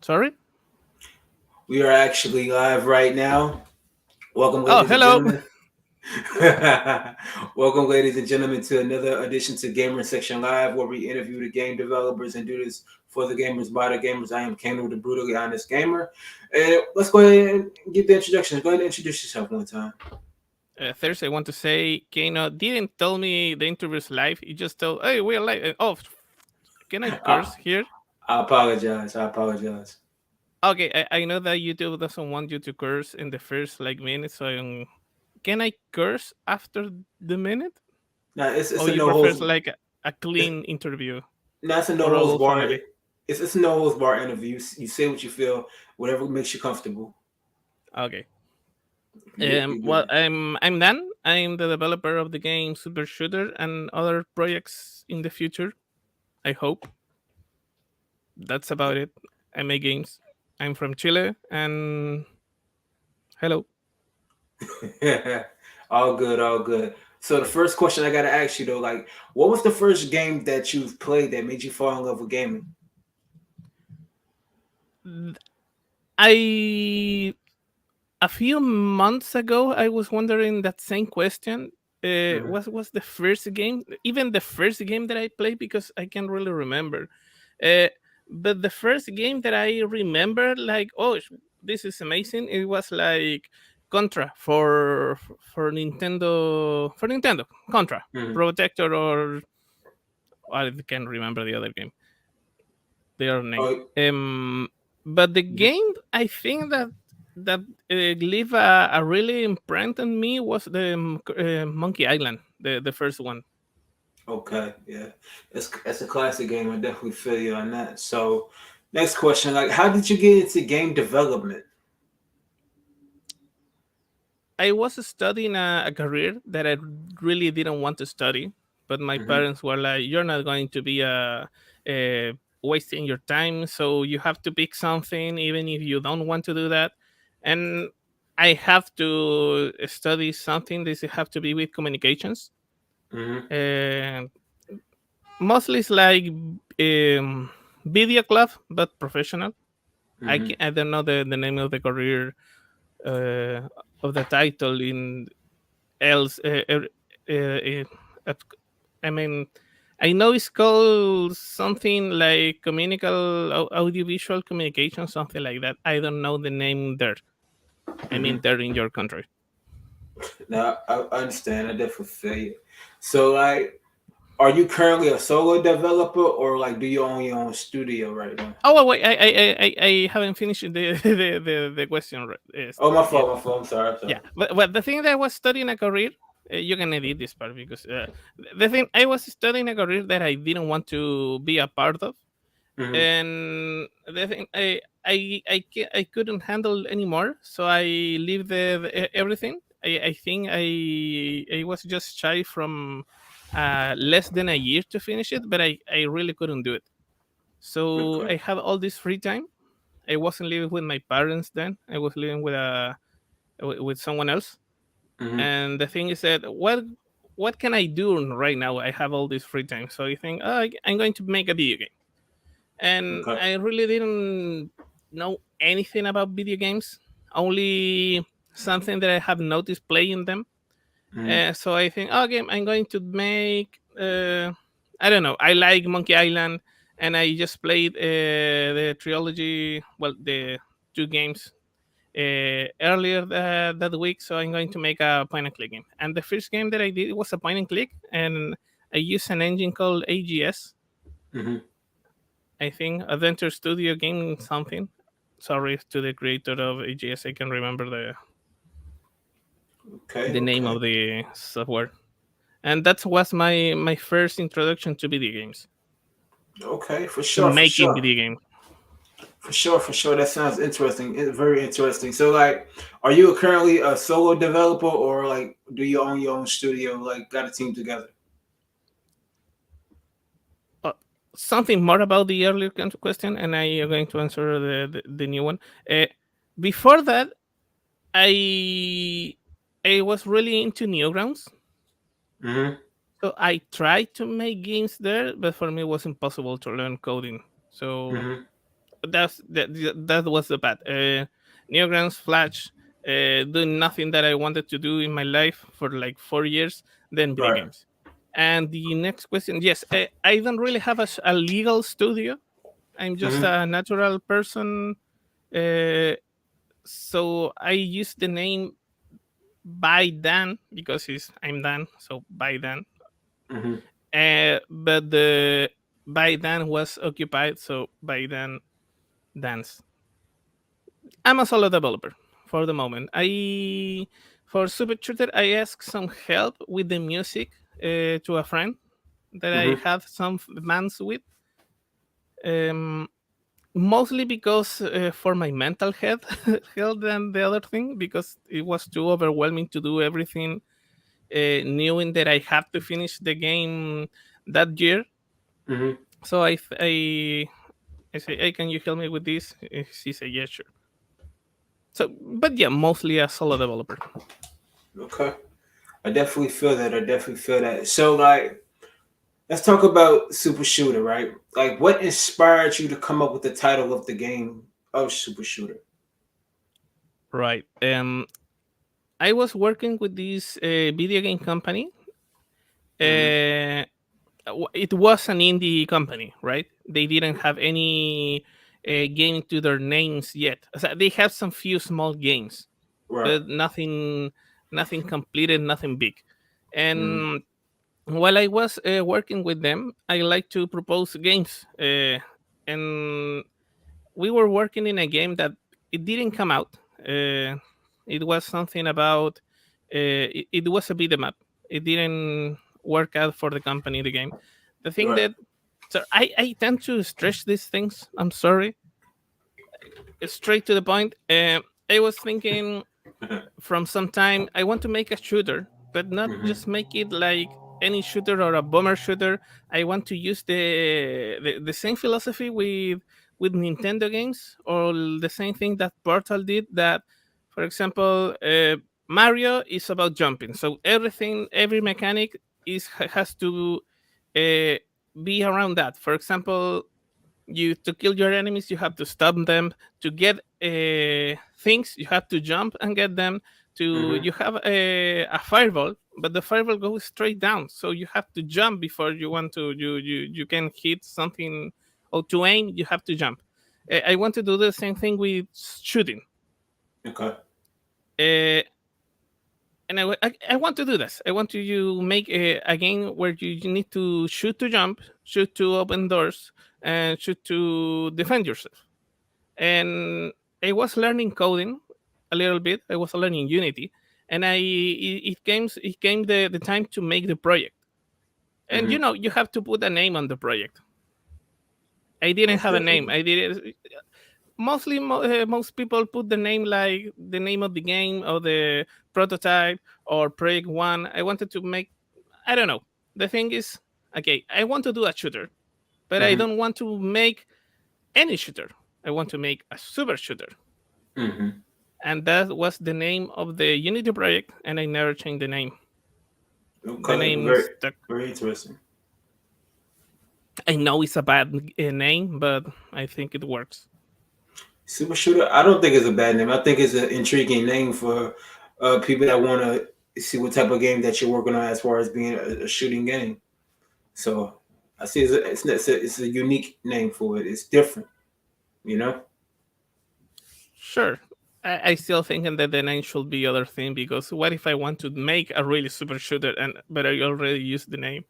Sorry? We are actually live right now. Welcome, Oh, ladies and hello. gentlemen. Welcome, ladies and gentlemen, to another edition to Gamer Section Live, where we interview the game developers and do this for the gamers by the gamers. I am KANO, the brutally honest gamer. And let's go ahead and get the introductions. Go ahead and introduce yourself one time. Thursday, I want to say, Kano didn't tell me the interview's live. He just told, hey, we're live. Oh, can I I, curse here? I apologize. I apologize. Okay, I know that YouTube doesn't want you to curse in the first minute, so can I curse after the minute? Now it's Or a you no prefer holds. a It's, clean interview Now it's a no for holds all bar. family? It's a no holds bar interview. You say what you feel, whatever makes you comfortable. Okay. You Well, good. I'm Dan. I'm the developer of the game Super Shooter and other projects in the future. I hope. That's about it. I make games. I'm from Chile, and hello. All good, all good. So the first question I gotta ask you though, like, what was the first game that you've played that made you fall in love with gaming? I A few months ago, I was wondering that same question. Hmm. What was the first game? Even the first game that I played, because I can't really remember. Uh, but the first game that I remember, like, oh, this is amazing. It was like Contra for Nintendo, Contra Hmm. Protector, or I can't remember the other game, the other name. Oh, But the game I think that leave a really imprint on me was the Monkey Island, the first one. okay, yeah, it's a classic game. I definitely feel you on that. So, next question, like, how did you get into game development? I was studying a career that I really didn't want to study, but my Hmm. parents were like, "You're not going to be wasting your time, so you have to pick something, even if you don't want to do that." And I have to study something. This have to be with communications. Hmm. And mostly it's like video club, but professional. Hmm. I don't know the name of the career, uh, of the title in else. At- I mean, I know it's called something like audiovisual communication, something like that. I don't know the name there. I Hmm. mean, there in your country. Now I understand. I definitely feel you. So, like, are you currently a solo developer or like do you own your own studio right now? Oh wait, I haven't finished the question Oh, my yet. fault, my fault. I'm sorry, I'm sorry. Yeah, but the thing that I was studying a career, you can edit this part, because the thing I was studying a career that I didn't want to be a part of, Hmm. and the thing I couldn't handle anymore, so I leave everything. I think I was just shy from less than a year to finish it, but I really couldn't do it. So Okay. I had all this free time. I wasn't living with my parents then. I was living with someone else. Hmm. And the thing is that what can I do right now? I have all this free time, so you think, oh, I'm going to make a video game. And Okay. I really didn't know anything about video games, only something that I have noticed playing them. Hmm. So I think, okay, I'm going to make. I don't know. I like Monkey Island, and I just played the trilogy. Well, the two games earlier that week. So I'm going to make a point and click game. And the first game that I did was a point and click, and I used an engine called AGS. Hmm. I think Adventure Studio Game something. Sorry to the creator of AGS. I can remember Okay. the name Okay. of the software. And that was my first introduction to video games, Okay. For to sure. For making sure. video games. For sure. For sure. That sounds interesting. Very interesting. So, like, are you currently a solo developer or like do you own your own studio? Like, got a team together? Uh, Something more about the earlier question, and I am going to answer the new one. Uh, Before that, I I was really into Newgrounds, Hmm. so I tried to make games there, but for me it was impossible to learn coding. So Hmm. that was the bad. Newgrounds, Flash, doing nothing that I wanted to do in my life for like 4 years, then video Right. games. And the next question, yes, I don't really have a legal studio. I'm just Mm-hmm. a natural person. Uh, so I use the name by Dan because I'm Dan, so by Dan. Mm-hmm. But the by Dan was occupied, so by Dan dance. I'm a solo developer for the moment. I for Super Shooter I asked some help with the music to a friend that I Mm-hmm. had some bands with. Um, Mostly because for my mental health, health than the other thing because it was too overwhelming to do everything, knowing that I had to finish the game that year. Mm-hmm. So I say, hey, can you help me with this? She said, yeah, sure. So, but yeah, mostly a solo developer. Okay. I definitely feel that. I definitely feel that. So like, let's talk about Super Shooter, right? Like, what inspired you to come up with the title of the game of Super Shooter? Right. I was working with this video game company. Mm-hmm. Uh, it was an indie company, right? They didn't have any game to their names yet. So they have some few small games, Right. but nothing completed, nothing big. Mm-hmm. And while I was working with them, I like to propose games, and we were working in a game that it didn't come out. It was something about it was a beat 'em up. It didn't work out for the company. The game. The thing Right. that so I tend to stretch these things. I'm sorry. Straight to the point. I was thinking from some time I want to make a shooter, but not Mm-hmm. just make it like any shooter or a bomber shooter. I want to use the same philosophy with Nintendo games, or the same thing that Portal did. That, for example, Mario is about jumping, so every mechanic has to uh, be around that. For example, you to kill your enemies you have to stop them, to get things you have to jump and get them, to Mm-hmm. you have a fireball, but the fireball goes straight down, so you have to jump before you want to you can hit something, or to aim you have to jump. I want to do the same thing with shooting. Okay. uh, and I want to do this. I want to you make a game where you need to shoot to jump, shoot to open doors, and shoot to defend yourself. And I was learning coding a little bit. I was learning Unity, and it came the time to make the project. And Mm-hmm. you have to put a name on the project. I didn't Most have a name. definitely. I did most people put the name like the name of the game or the prototype or project one. I wanted to make, I don't know. The thing is, okay, I want to do a shooter, but I Mm-hmm. don't want to make any shooter. I want to make a super shooter. Mm-hmm. And that was the name of the Unity project, and I never changed the name. The Okay. name Very, stuck. very interesting. I know it's a bad name, but I think it works. Super Shooter. I don't think it's a bad name. I think it's an intriguing name for people that want to see what type of game that you're working on as far as being a shooting game. So I see it's a unique name for it. It's different, you know. Sure. I still thinking that the name should be other thing, because what if I want to make a really super shooter and but I already used the name?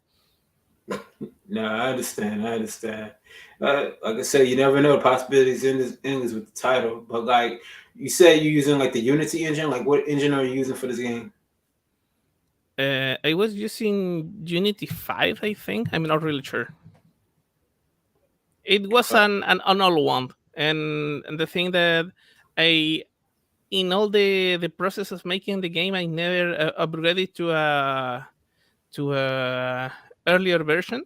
No, I understand. I understand. Like I said, you never know the possibilities in this with the title. But like you said, you're using like the Unity engine. Like what engine are you using for this game? I was using Unity 5, I think. I'm not really sure. It was Okay. an old one, and the thing that I in all the process of making the game, I never upgraded to a earlier version.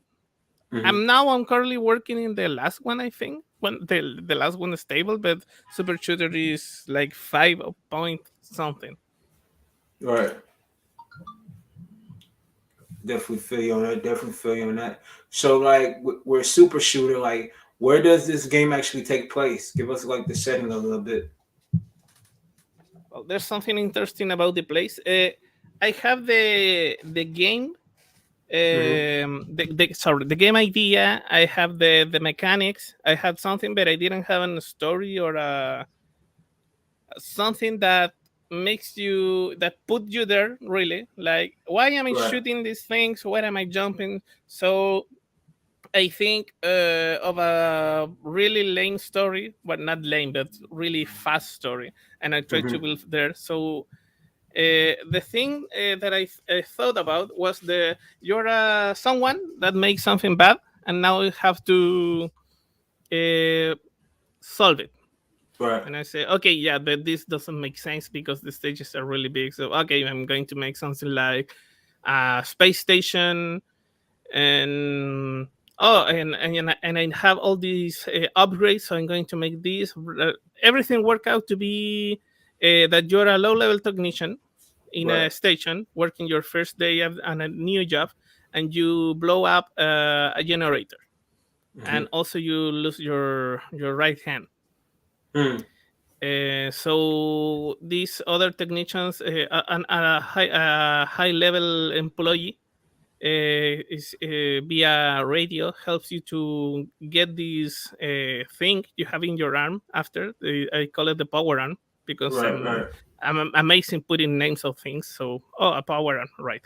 Hmm. I'm currently working in the last one, I think. When the last one is stable, but Super Shooter is like 5 point something. Right. Definitely feel you on that. Definitely feel you on that. So like we're super shooter. Like Where does this game actually take place? Give us like the setting a little bit. Well, there's something interesting about the place. I have the game. Mm-hmm. Sorry, the game idea. I have the mechanics. I had something, but I didn't have a story or something that makes you that put you there really. Like, why am I Right. shooting these things? Where am I jumping? So I think of a really lame story, but not lame, but really fast story, and I tried to Mm-hmm. build there. So the thing that I thought about was you're someone that makes something bad, and now you have to uh, solve it. Right. And I say, okay, yeah, but this doesn't make sense because the stages are really big. So okay, I'm going to make something like a space station, and and I have all these upgrades. So I'm going to make this everything work out to be that you're a low level technician in Right. a station working your first day on a new job, and you blow up a generator, Mm-hmm. and also you lose your right hand. Mm. So these other technicians, a high level employee, is via radio helps you to get this thing you have in your arm. After I call it the power arm because Right. Right. I'm amazing putting names of things. So a power arm, right?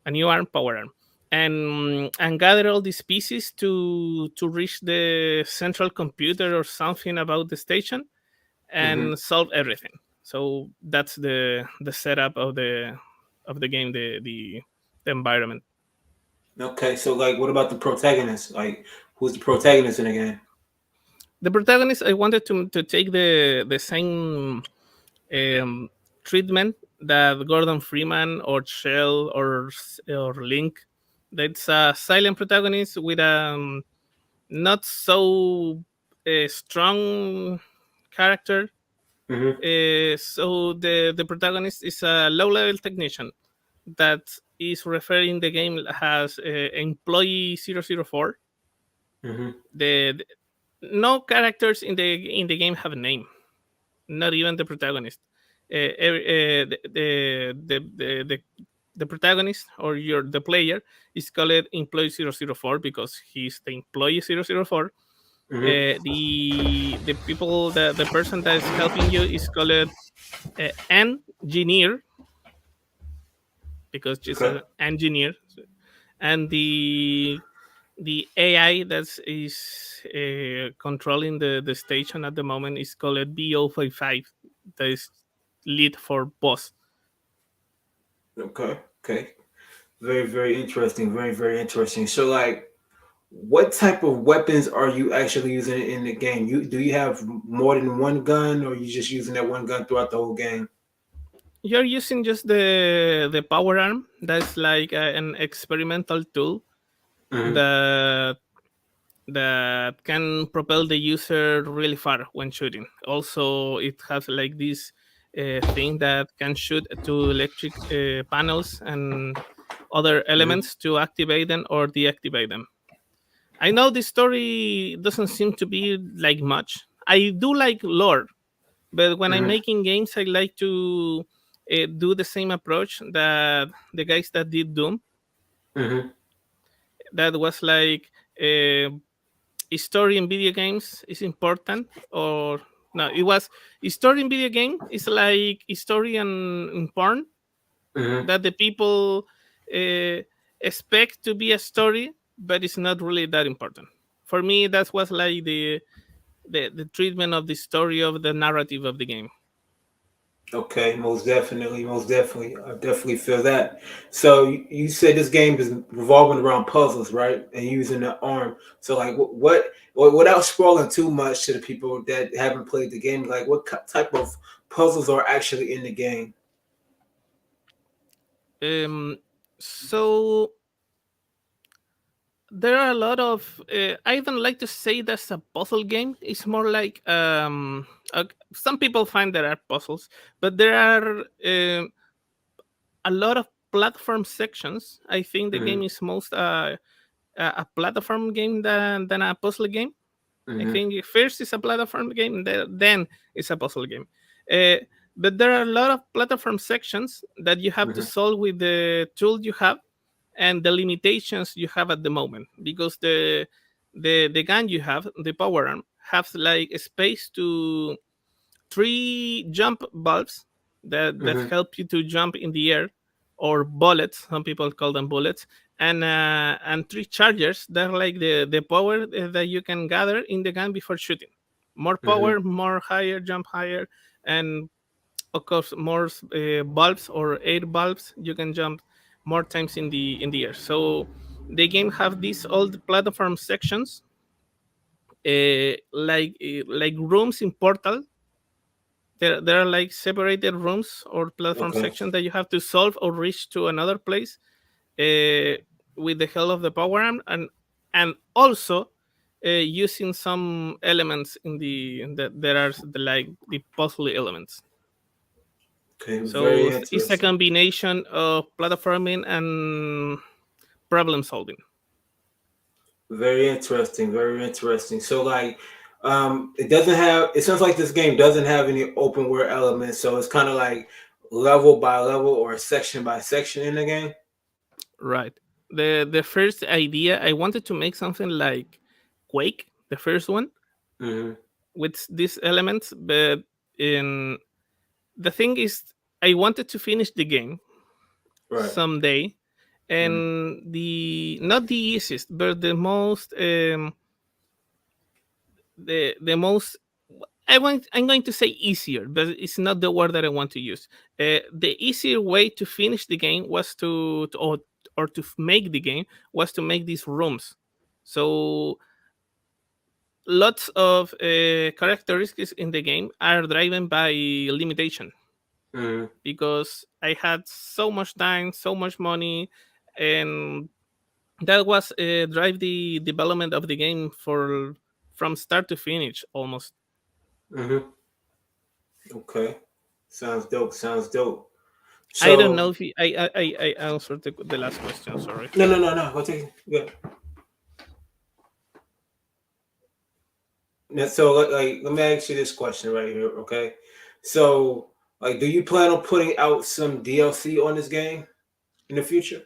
A new arm, power arm, and gather all these pieces to reach the central computer or something about the station Mm-hmm. and solve everything. So that's the setup of the game, the environment. Okay. So like, what about the protagonist? Like, who's the protagonist in the game? The protagonist, I wanted to take the same um, treatment that Gordon Freeman or Shell or Link. That's a silent protagonist with not so strong character. Mm-hmm. So the protagonist is a low level technician that is referred in the game as employee 004. Mm-hmm. The no characters in the game have a name, not even the protagonist. The protagonist or the player is called employee 004 because he's the employee 004. Mm-hmm. The people, the person that is helping you is called engineer because she's Okay. an engineer, and the AI that is controlling the station at the moment is called BO55. That is lead for boss. Okay. Okay. Very, very interesting. Very, very interesting. So, like, what type of weapons are you actually using in the game? Do you have more than one gun, or you just using that one gun throughout the whole game? You're using just the power arm. That's like an experimental tool Mm-hmm. that that can propel the user really far when shooting. Also, it has like this thing that can shoot to electric panels and other Mm-hmm. elements to activate them or deactivate them. I know the story doesn't seem to be like much. I do like lore, but when I'm Mm-hmm. making games, I like to do the same approach that the guys that did Doom. Mm-hmm. That was like uh, story in video games is important, or no, it was story in video game is like story in porn Mm-hmm. that the people uh, expect to be a story, but it's not really that important. For me, that was like the treatment of the story of the narrative of the game. Okay, most definitely, most definitely. I definitely feel that. So you said this game is revolving around puzzles, right? And using the arm. So like, without spoiling too much to the people that haven't played the game, like what type of puzzles are actually in the game? Um, so there are a lot of I don't like to say that's a puzzle game. It's more like some people find there are puzzles, but there are a lot of platform sections. I think the Mm-hmm. game is most a platform game than a puzzle game. I Mm-hmm. think first is a platform game, then it's a puzzle game. Uh, but there are a lot of platform sections that you have to Mm-hmm. solve with the tool you have and the limitations you have at the moment, because the gun you have, the power arm, has like a space to three jump bulbs that Mm-hmm. help you to jump in the air, or bullets. Some people call them bullets, and three chargers that are like the power that you can gather in the gun before shooting. More Mm-hmm. power, more higher, jump higher, and of course more bulbs or air bulbs. You can jump more times in the air. So the game have these old platform sections, like rooms in Portal. There are like separated rooms or platform Okay. sections that you have to solve or reach to another place, uh, with the help of the power arm, and also using some elements in that there are like the puzzle elements. Okay. So Very it's a interesting. combination of platforming and problem solving. Very interesting. Very interesting. So like, it doesn't have. It sounds like this game doesn't have any open world elements. So it's kind of like level by level or section by section in the game. Right. The first idea, I wanted to make something like Quake, the first one, Mm-hmm. with these elements, but in the thing is, I wanted to finish the game Right. someday, Mm-hmm. and the not the easiest, but the most, I'm going to say easier, but it's not the word that I want to use. The easier way to finish the game was or to make the game was to make these rooms. So lots of characteristics in the game are driven by limitation, Mm-hmm. because I had so much time, so much money, and that was drive the development of the game for from start to finish almost. Mm-hmm. Okay. Sounds dope. Sounds dope. I don't So know if I answered the last question. Sorry. no, no, no, no. Go take it. Good. Now, so let me ask you this question right here, okay? So like, do you plan on putting out some DLC on this game in the future?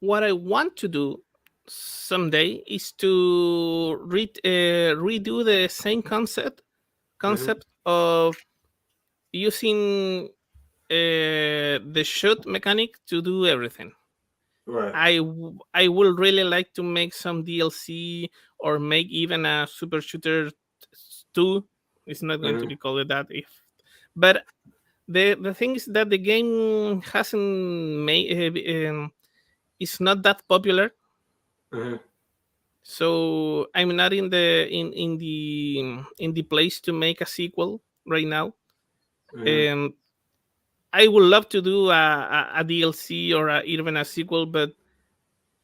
What I want to do someday is to redo the same Mm-hmm. concept of using the shoot mechanic to do everything. Right. I would really like to make some DLC, or make even a Super Shooter 2. It's not going to Mm-hmm. be called that, if, but the thing is that the game hasn't made it's not that popular, Mm-hmm. so I'm not in the place to make a sequel right now. Mm-hmm. Um, I would love to do a DLC or even a sequel, but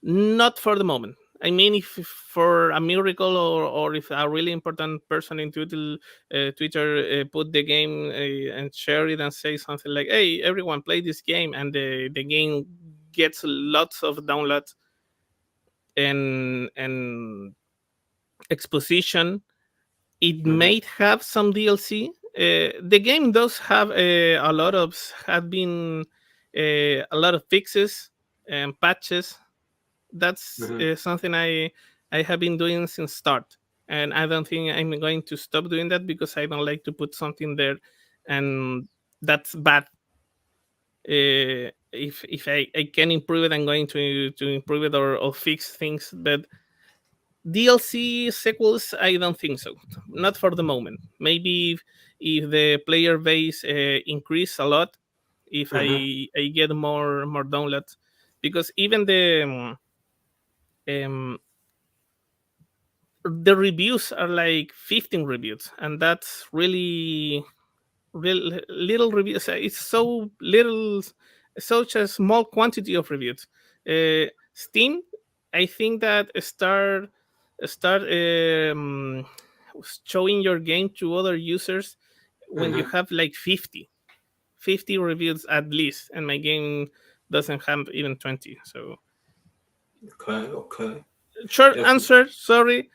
not for the moment. I mean, if for a miracle, or if a really important person in Twitter put the game and share it and say something like, "Hey, everyone, play this game," and the game gets lots of downloads and exposition, it Mm-hmm. might have some DLC. The game does have a lot of have been a lot of fixes and patches. That's Mm-hmm. something I have been doing since start, and I don't think I'm going to stop doing that, because I don't like to put something there and that's bad. If I can improve it, I'm going to improve it, or fix things. But DLC sequels, I don't think so. Not for the moment. Maybe if the player base increase a lot, if Mm-hmm. I get more downloads, because even um, the reviews are like 15 reviews, and that's really real little reviews. It's so little, such a small quantity of reviews. Steam, I think that start showing your game to other users when you Mm-hmm. have like 50 reviews at least, and my game doesn't have even 20. So Okay. Okay. short Definitely. answer, sorry,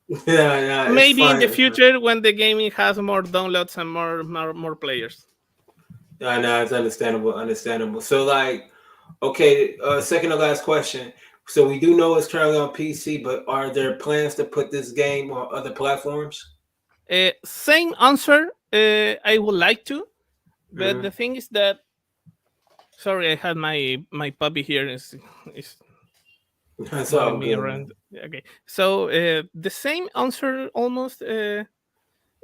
Yeah, yeah, it's Maybe in fun. the It's fun. future when the gaming has more downloads and more players. Yeah, no, it's understandable, understandable. So like, okay, second to last question. So we do know it's currently on PC, but are there plans to put this game on other platforms? Same answer. I would like to, but Hmm. the thing is that, sorry, I had my puppy here is That's moving all me good, man. around. Okay, so the same answer almost. Uh,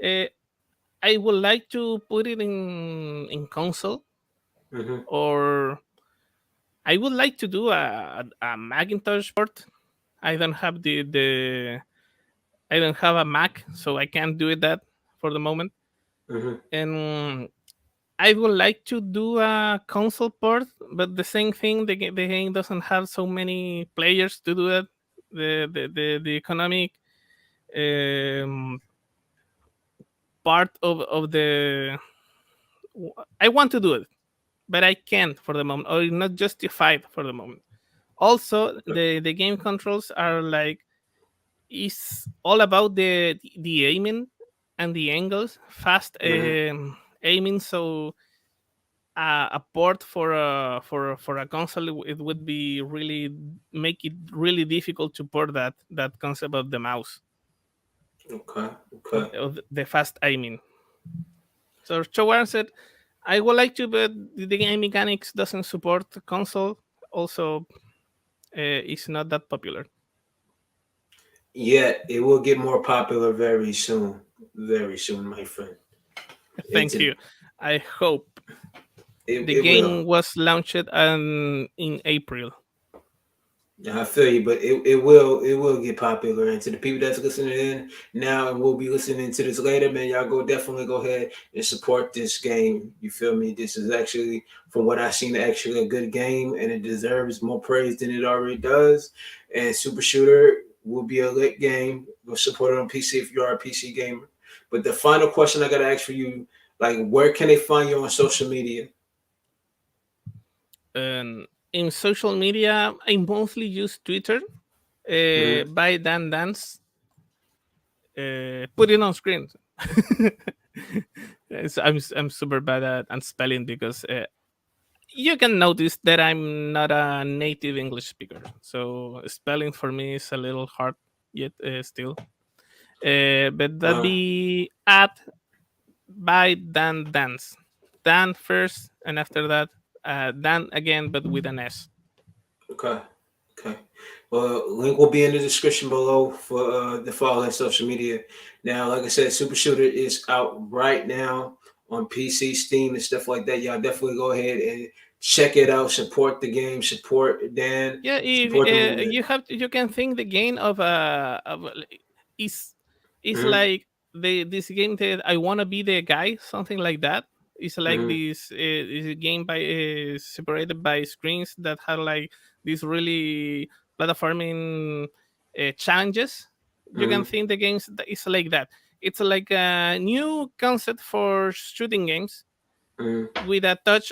I would like to put it in console, Hmm. or I would like to do a Macintosh port. I don't have the I don't have a Mac, so I can't do it that for the moment. Hmm. And I would like to do a console port, but the same thing, the game doesn't have so many players to do it. The economic um, part of the I want to do it, but I can't for the moment, or not justified for the moment. Also, the game controls are like, it's all about the aiming and the angles, fast Hmm. aiming. So a port for a console, it would be really make it really difficult to port that concept of the mouse, Okay, okay. of the fast aiming. So Chowar said, I would like to, but the game mechanics doesn't support the console. Also, it's not that popular. Yet it will get more popular very soon, my friend. Thank Into you. I hope. The it will. game was launched in April. Yeah, I feel you, but it will get popular. And to the people that's listening in now and will be listening to this later, man, y'all go definitely go ahead and support this game. You feel me? This is actually, from what I've seen, actually a good game, and it deserves more praise than it already does. And Super Shooter will be a lit game. Go support it on PC if you are a PC gamer. But the final question I gotta ask for you, like, where can they find you on social media? In social media, I mostly use Twitter. Mm-hmm. By Dan Dance, put it on screen. I'm super bad at spelling because you can notice that I'm not a native English speaker, so spelling for me is a little hard yet still. But that Uh, be at by Dan Dance. Dan first, and after that, Dan again, but with an S. okay. Okay. Well, link will be in the description below for the follow on social media. Now, like I said, Super Shooter is out right now on PC, Steam, and stuff like that. Y'all definitely go ahead and check it out. Support the game. Support Dan. Yeah, if Support the movement. you can think the game is is Hmm. like this game that I wanna be the guy, something like that. It's like Hmm. this game by separated by screens that have like these really platforming challenges. You can Hmm. think the games that is like that. It's like a new concept for shooting games Hmm. with a touch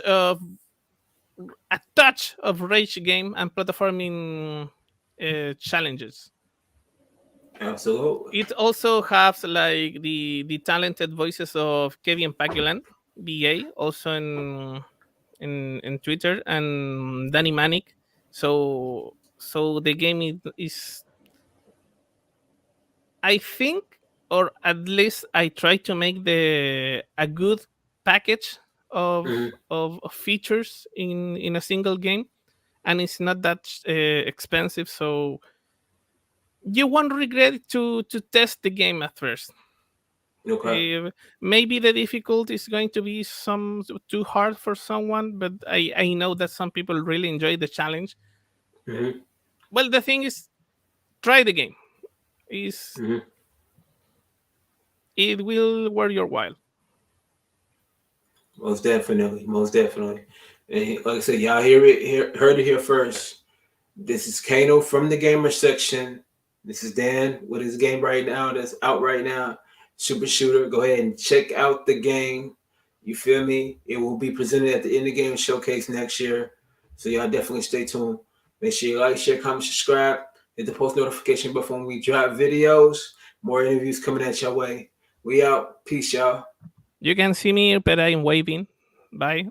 of rage game and platforming challenges. Absolutely. It also has like the talented voices of Kevin Pagulan, BA, also in Twitter, and Danny Manic. So the game is I think, or at least I try to make the a good package Hmm. of features in a single game, and it's not that expensive, so you won't regret to test the game at first. Okay. Maybe the difficulty is going to be some too hard for someone, but I know that some people really enjoy the challenge. Uh, Hmm. well, the thing is, try the game. Is Hmm. It will worth your while. Most definitely. Most definitely. And like I said, y'all heard it here first. This is Kano from the gamer section. This is Dan with his game right now that's out right now. Super Shooter. Go ahead and check out the game. You feel me? It will be presented at the Indie Game Showcase next year. So y'all definitely stay tuned. Make sure you like, share, comment, subscribe. Hit the post notification button when we drop videos. More interviews coming at your way. We out. Peace, y'all. You can see me, but I'm waving. Bye.